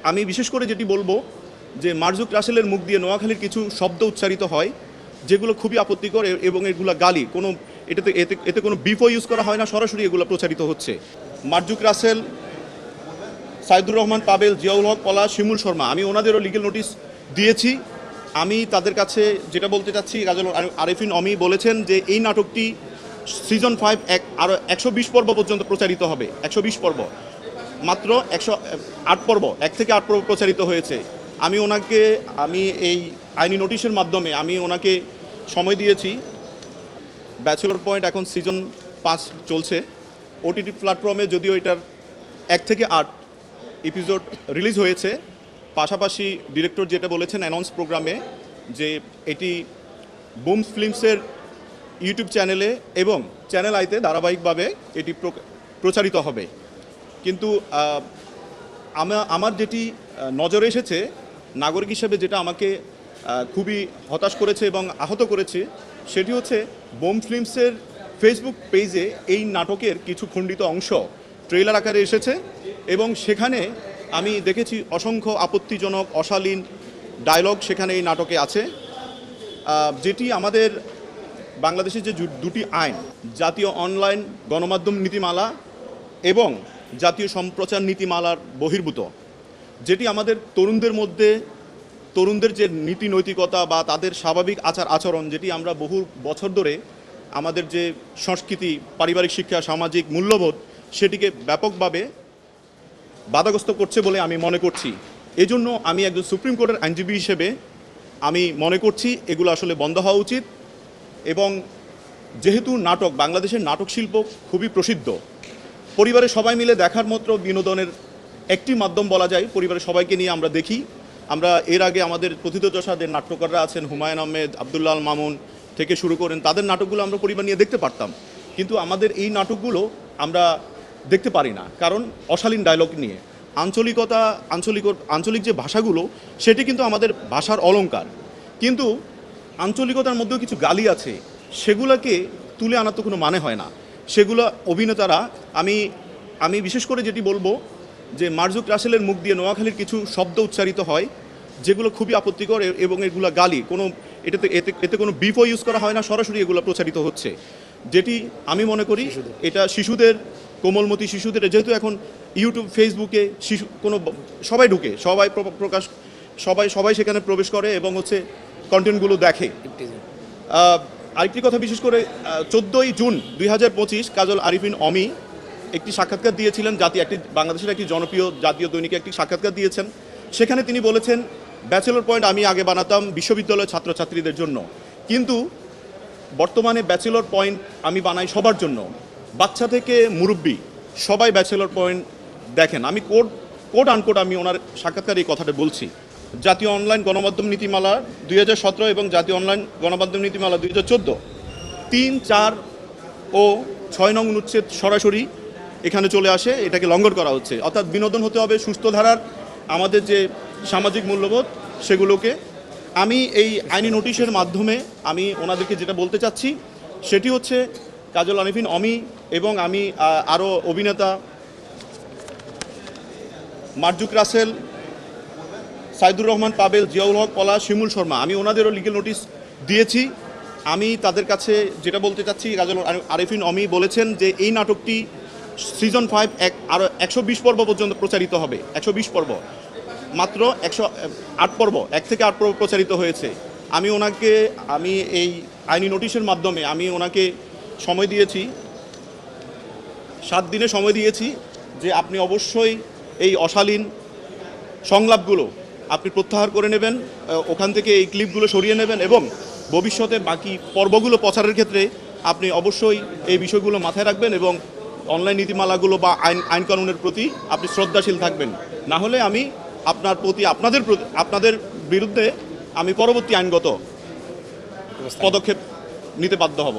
আমি বিশেষ করে যেটি বলবো যে মার্জুক রাসেলের মুখ দিয়ে নোয়াখালীর কিছু শব্দ উচ্চারিত হয় যেগুলো খুবই আপত্তিকর এবং এগুলো গালি, কোনো এতে কোনো বিফও ইউজ করা হয় না, সরাসরি এগুলো প্রচারিত হচ্ছে। মার্জুক রাসেল, সাইদুর রহমান পাবেল, জিয়াউল হক পলাশ, শিমুল শর্মা, আমি ওনাদেরও লিগ্যাল নোটিশ দিয়েছি। আমি তাদের কাছে যেটা বলতে চাচ্ছি, কাজল আরেফিন অমি বলেছেন যে এই নাটকটি সিজন 5 আরও 120 পর্ব পর্যন্ত প্রচারিত হবে। 120 পর্ব, মাত্র 108 পর্ব, 1 থেকে 8 পর্ব প্রচারিত হয়েছে। আমি এই আইনি নোটিশের মাধ্যমে আমি ওনাকে সময় দিয়েছি। ব্যাচেলর পয়েন্ট এখন সিজন 5 চলছে ওটিটি প্ল্যাটফর্মে, যদিও এটার 1 থেকে 8 এপিসোড রিলিজ হয়েছে। পাশাপাশি ডিরেক্টর যেটা বলেছেন অ্যানাউন্স প্রোগ্রামে যে এটি বুমস ফিল্মসের ইউটিউব চ্যানেলে এবং চ্যানেল আইতে ধারাবাহিকভাবে এটি প্রচারিত হবে। কিন্তু আমার যেটি নজরে এসেছে নাগরিক হিসেবে, যেটা আমাকে খুবই হতাশ করেছে এবং আহত করেছে, সেটি হচ্ছে বুম ফিল্মসের ফেসবুক পেজে এই নাটকের কিছু খণ্ডিত অংশ ট্রেলার আকারে এসেছে এবং সেখানে আমি দেখেছি অসংখ্য আপত্তিজনক অশালীন ডায়লগ সেখানে এই নাটকে আছে, যেটি আমাদের বাংলাদেশের যে দুটি আইন, জাতীয় অনলাইন গণমাধ্যম নীতিমালা এবং জাতীয় সম্প্রচার নীতিমালার বহির্ভূত, যেটি আমাদের তরুণদের যে নীতি নৈতিকতা বা তাদের স্বাভাবিক আচরণ, যেটি আমরা বহু বছর ধরে আমাদের যে সংস্কৃতি, পারিবারিক শিক্ষা, সামাজিক মূল্যবোধ, সেটিকে ব্যাপকভাবে বাধাগ্রস্ত করছে বলে আমি মনে করছি। এজন্য আমি একজন সুপ্রিম কোর্টের আইনজীবী হিসেবে আমি মনে করছি এগুলো আসলে বন্ধ হওয়া উচিত। এবং যেহেতু বাংলাদেশের নাটক শিল্প খুবই প্রসিদ্ধ, পরিবারের সবাই মিলে দেখার মতো বিনোদনের একটি মাধ্যম বলা যায়। পরিবারের সবাইকে নিয়ে আমরা দেখি। আমরা এর আগে আমাদের প্রথিতযশা যে নাট্যকাররা আছেন, হুমায়ুন আহমেদ, আবদুল্লাহ আল মামুন থেকে শুরু করেন, তাদের নাটকগুলো আমরা পরিবার নিয়ে দেখতে পারতাম। কিন্তু আমাদের এই নাটকগুলো আমরা দেখতে পারি না, কারণ অশালীন ডায়লগ নিয়ে। আঞ্চলিক যে ভাষাগুলো, সেটি কিন্তু আমাদের ভাষার অলংকার, কিন্তু আঞ্চলিকতার মধ্যেও কিছু গালি আছে, সেগুলোকে তুলে আনার তো কোনো মানে হয় না। সেগুলো অভিনেতারা, আমি বিশেষ করে যেটি বলবো যে মার্জুক রাসেলের মুখ দিয়ে নোয়াখালীর কিছু শব্দ উচ্চারিত হয় যেগুলো খুবই আপত্তিকর এবং এগুলো গালি, এতে কোনো বিফও ইউজ করা হয় না, সরাসরি এগুলো প্রচারিত হচ্ছে, যেটি আমি মনে করি এটা শিশুদের, কোমলমতি শিশুদের, যেহেতু এখন ইউটিউব, ফেসবুকে সবাই ঢুকে, সবাই সেখানে প্রবেশ করে এবং কন্টেন্টগুলো দেখে। আরেকটি কথা, বিশেষ করে 14ই জুন 2025 কাজল আরিফিন অমি একটি সাক্ষাৎকার দিয়েছিলেন, বাংলাদেশের একটি জনপ্রিয় জাতীয় দৈনিকে একটি সাক্ষাৎকার দিয়েছেন। সেখানে তিনি বলেছেন, ব্যাচেলর পয়েন্ট আমি আগে বানাতাম বিশ্ববিদ্যালয়ের ছাত্রছাত্রীদের জন্য, কিন্তু বর্তমানে ব্যাচেলর পয়েন্ট আমি বানাই সবার জন্য, বাচ্চা থেকে মুরব্বী সবাই ব্যাচেলর পয়েন্ট দেখেন। আমি কোড আনকোড আমি ওনার সাক্ষাৎকারে এই কথাটা বলছি। জাতীয় অনলাইন গণমাধ্যম নীতিমালা 2017 এবং জাতীয় অনলাইন গণমাধ্যম নীতিমালা 2014 3, 4 ও 6 নং অনুচ্ছেদ সরাসরি এখানে চলে আসে, এটাকে লঙ্ঘন করা হচ্ছে। অর্থাৎ বিনোদন হতে হবে সুস্থ ধারার, আমাদের যে সামাজিক মূল্যবোধ সেগুলোকে। আমি এই আইনি নোটিশের মাধ্যমে আমি ওনাদেরকে যেটা বলতে চাচ্ছি সেটি হচ্ছে, কাজল আরিফিন অমি এবং আমি আরও অভিনেতা মার্জুক রাসেল, সাইদুর রহমান পাবেল, জিয়াউল হক পলাশ, শিমুল শর্মা, আমি ওনাদেরও লিগ্যাল নোটিশ দিয়েছি। আমি তাদের কাছে যেটা বলতে চাচ্ছি, কাজল আরিফিন অমি বলেছেন যে এই নাটকটি সিজন 5 আরও 120 পর্ব পর্যন্ত প্রচারিত হবে। 120 পর্ব, মাত্র 108 পর্ব, 1 থেকে 8 পর্ব প্রচারিত হয়েছে। আমি এই আইনি নোটিশের মাধ্যমে আমি ওনাকে সময় দিয়েছি, 7 দিনে সময় দিয়েছি, যে আপনি অবশ্যই এই অশালীন সংলাপগুলো আপনি প্রত্যাহার করে নেবেন, ওখান থেকে এই ক্লিপগুলো সরিয়ে নেবেন এবং ভবিষ্যতে বাকি পর্বগুলো প্রচারের ক্ষেত্রে আপনি অবশ্যই এই বিষয়গুলো মাথায় রাখবেন এবং অনলাইন নীতিমালাগুলো বা আইন কানুনের প্রতি আপনি শ্রদ্ধাশীল থাকবেন। না হলে আমি আপনাদের বিরুদ্ধে আমি পরবর্তী আইনগত পদক্ষেপ নিতে বাধ্য হব।